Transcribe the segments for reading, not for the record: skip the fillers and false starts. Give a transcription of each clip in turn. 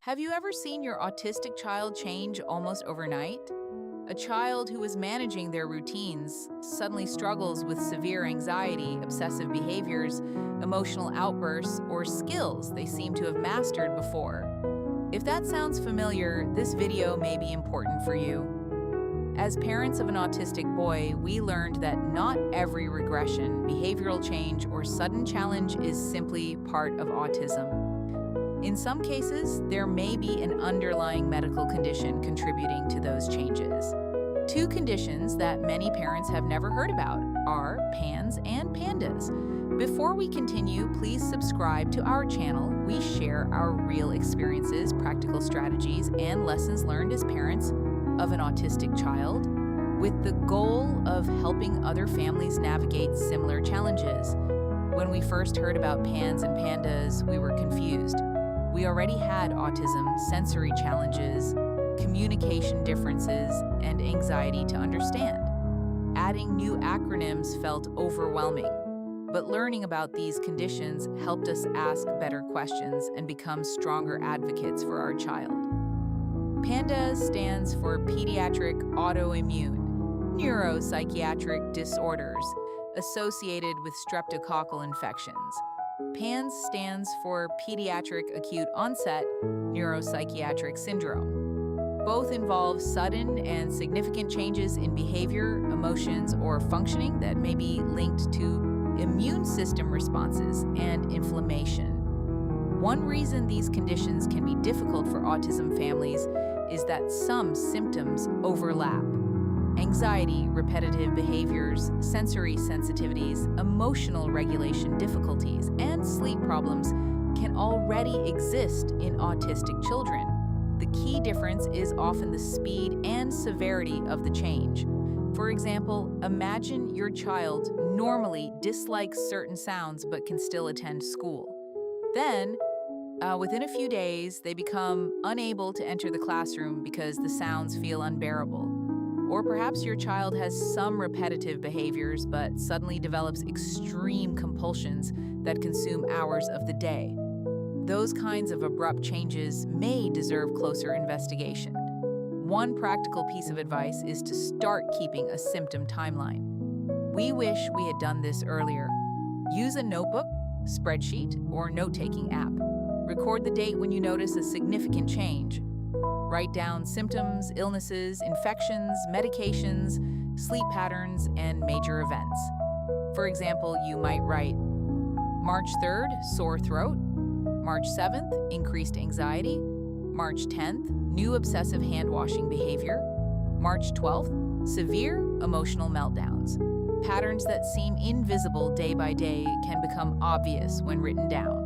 Have you ever seen your autistic child change almost overnight? A child who is managing their routines suddenly struggles with severe anxiety, obsessive behaviors, emotional outbursts, or skills they seem to have mastered before. If that sounds familiar, this video may be important for you. As parents of an autistic boy, we learned that not every regression, behavioral change, or sudden challenge is simply part of autism. In some cases, there may be an underlying medical condition contributing to those changes. Two conditions that many parents have never heard about are PANS and PANDAS. Before we continue, please subscribe to our channel. We share our real experiences, practical strategies, and lessons learned as parents of an autistic child, with the goal of helping other families navigate similar challenges. When we first heard about PANS and PANDAS, we were confused. We already had autism, sensory challenges, communication differences, and anxiety to understand. Adding new acronyms felt overwhelming, but learning about these conditions helped us ask better questions and become stronger advocates for our child. PANDAS stands for Pediatric Autoimmune, Neuropsychiatric Disorders associated with Streptococcal Infections. PANS stands for Pediatric Acute-onset Neuropsychiatric Syndrome. Both involve sudden and significant changes in behavior, emotions, or functioning that may be linked to immune system responses and inflammation. One reason these conditions can be difficult for autism families is that some symptoms overlap. Anxiety, repetitive behaviors, sensory sensitivities, emotional regulation difficulties, and sleep problems can already exist in autistic children. The key difference is often the speed and severity of the change. For example, imagine your child normally dislikes certain sounds but can still attend school. Then, within a few days, they become unable to enter the classroom because the sounds feel unbearable. Or perhaps your child has some repetitive behaviors but suddenly develops extreme compulsions that consume hours of the day. Those kinds of abrupt changes may deserve closer investigation. One practical piece of advice is to start keeping a symptom timeline. We wish we had done this earlier. Use a notebook, spreadsheet, or note-taking app. Record the date when you notice a significant change. Write down symptoms, illnesses, infections, medications, sleep patterns, and major events. For example, you might write March 3rd, sore throat; March 7th, increased anxiety; March 10th, new obsessive hand-washing behavior; March 12th, severe emotional meltdowns. Patterns that seem invisible day by day can become obvious when written down.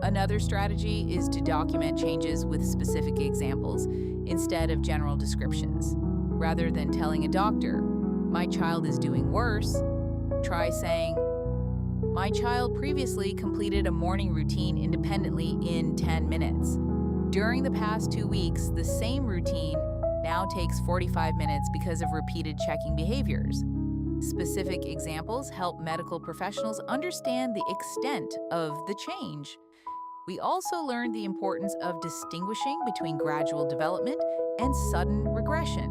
Another strategy is to document changes with specific examples instead of general descriptions. Rather than telling a doctor, "My child is doing worse," try saying, "My child previously completed a morning routine independently in 10 minutes. During the past 2 weeks, the same routine now takes 45 minutes because of repeated checking behaviors." Specific examples help medical professionals understand the extent of the change. We also learned the importance of distinguishing between gradual development and sudden regression.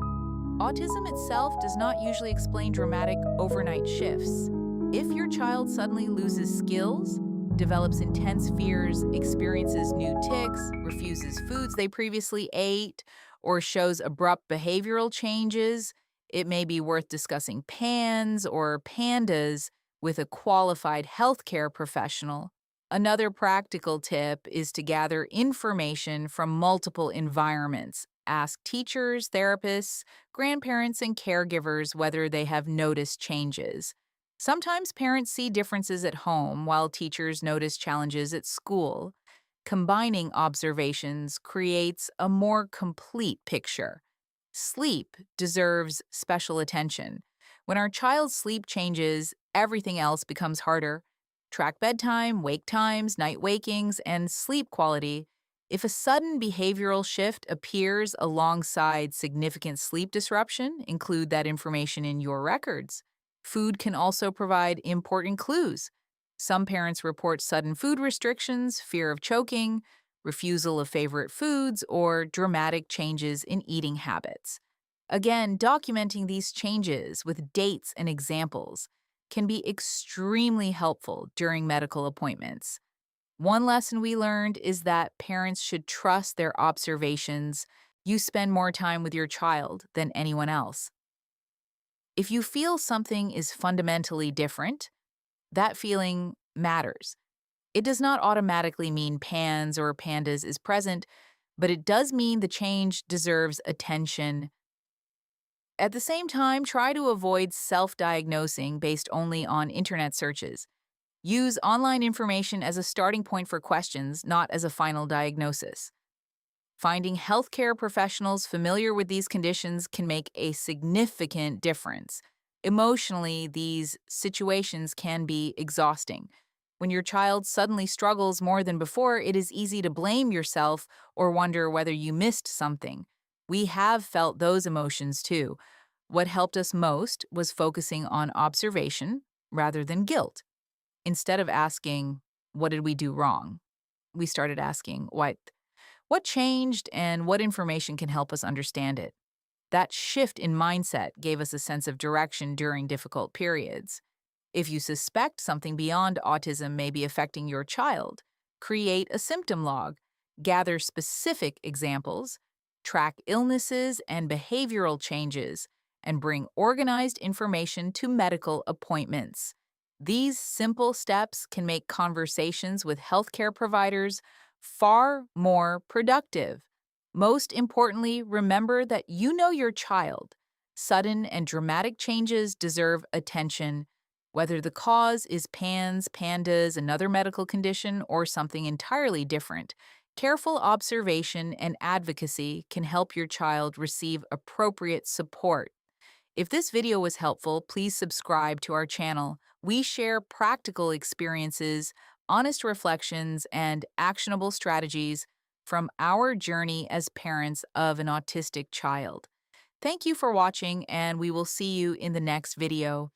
Autism itself does not usually explain dramatic overnight shifts. If your child suddenly loses skills, develops intense fears, experiences new tics, refuses foods they previously ate, or shows abrupt behavioral changes, it may be worth discussing PANS or PANDAS with a qualified healthcare professional. Another practical tip is to gather information from multiple environments. Ask teachers, therapists, grandparents, and caregivers whether they have noticed changes. Sometimes parents see differences at home while teachers notice challenges at school. Combining observations creates a more complete picture. Sleep deserves special attention. When our child's sleep changes, everything else becomes harder. Track bedtime, wake times, night wakings, and sleep quality. If a sudden behavioral shift appears alongside significant sleep disruption, include that information in your records. Food can also provide important clues. Some parents report sudden food restrictions, fear of choking, refusal of favorite foods, or dramatic changes in eating habits. Again, documenting these changes with dates and examples can be extremely helpful during medical appointments. One lesson we learned is that parents should trust their observations. You spend more time with your child than anyone else. If you feel something is fundamentally different, that feeling matters. It does not automatically mean PANS or PANDAS is present, but it does mean the change deserves attention. At the same time, try to avoid self-diagnosing based only on internet searches. Use online information as a starting point for questions, not as a final diagnosis. Finding healthcare professionals familiar with these conditions can make a significant difference. Emotionally, these situations can be exhausting. When your child suddenly struggles more than before, it is easy to blame yourself or wonder whether you missed something. We have felt those emotions too. What helped us most was focusing on observation rather than guilt. Instead of asking, "What did we do wrong?" we started asking, What changed and what information can help us understand it? That shift in mindset gave us a sense of direction during difficult periods. If you suspect something beyond autism may be affecting your child, create a symptom log, gather specific examples, track illnesses and behavioral changes, and bring organized information to medical appointments. These simple steps can make conversations with healthcare providers far more productive. Most importantly, remember that you know your child. Sudden and dramatic changes deserve attention. Whether the cause is PANS, PANDAS, another medical condition, or something entirely different, careful observation and advocacy can help your child receive appropriate support. If this video was helpful, please subscribe to our channel. We share practical experiences, honest reflections, and actionable strategies from our journey as parents of an autistic child. Thank you for watching, and we will see you in the next video.